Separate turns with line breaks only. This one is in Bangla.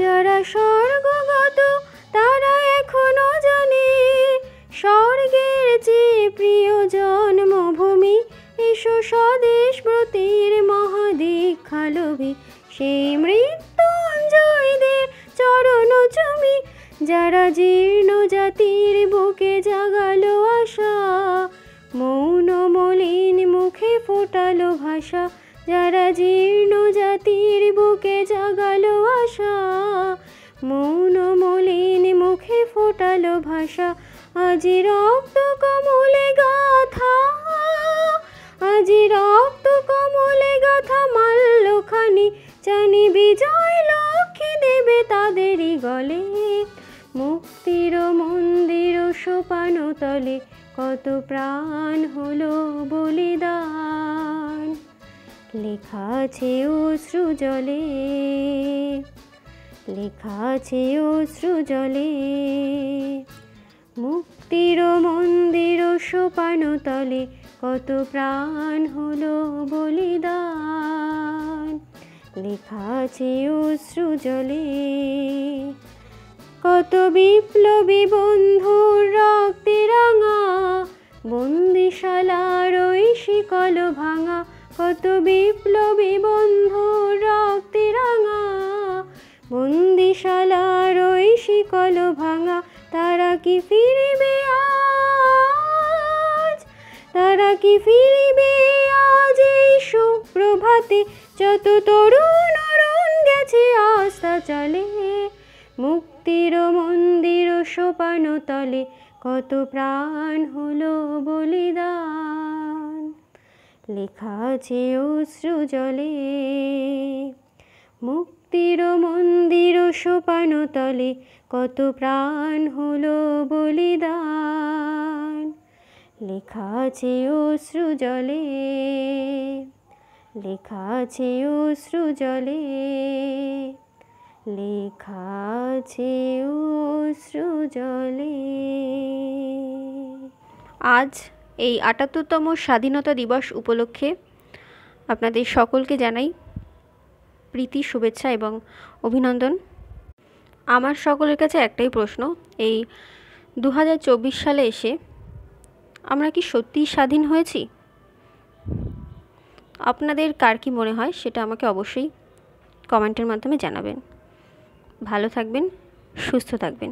যারা স্বর্গগত তারা এখনো জানে স্বর্গের চেয়ে প্রিয় জন্মভূমি। এসো স্বদেশ ব্রতের মহাদীক্ষা লোভে সেই মৃত্যুঞ্জয়দের চরণ চুমি। যারা জীর্ণ জাতির বুকে জাগালো আশা মৌন মলিন মুখে ফোটালো ভাষা। যারা জীর্ণ জাতির বুকে জাগালো আশা মৌন মলিন মুখে ফোটালো ভাষা। আজি রক্ত কমলে গাথা, আজি রক্ত কমলে গাথা মাল্যখানি জানি বিজয় লক্ষ্মী দেবে তাদেরই গলে। মুক্তির মন্দির সোপান তলে কত প্রাণ হলো বলিদান। লেখা আছে অশ্রু জলে, লেখা আছে অশ্রু জলে। মুক্তির মন্দির সোপান তলে কত প্রাণ হলো বলিদান। লেখা আছে অশ্রু জলে। কত বিপ্লবী বন্ধুর রক্তে রাঙা বন্দিশালার ওই শিকল ভাঙা। কত বিপ্লবী বন্ধুর রক্তে রাঙা বন্দিশালার ওই শিকল ভাঙা। তারা কি ফিরবে আজ, তারা কি ফিরবে আজ এই সুপ্রভাতে যত তরুণ অরুণ গেছে আস্থা চলে। মুক্তির মন্দির সোপান তলে কত প্রাণ হলো বলিদান। লেখা আছে অশ্রু জলে। মুক্তির মন্দির সোপান তলে কত প্রাণ হলো বলিদান। লেখা আছে অশ্রু জলে, লেখা আছে অশ্রু জলে, লেখা আছে অশ্রু জলে। আজ এই ৭৮তম স্বাধীনতা দিবস উপলক্ষে আপনাদের সকলকে জানাই প্রীতি, শুভেচ্ছা এবং অভিনন্দন। আমার সকলের কাছে একটাই প্রশ্ন, এই ২০২৪ সালে এসে আমরা কি সত্যিই স্বাধীন হয়েছি? আপনাদের কার কি মনে হয় সেটা আমাকে অবশ্যই কমেন্টের মাধ্যমে জানাবেন। ভালো থাকবেন, সুস্থ থাকবেন।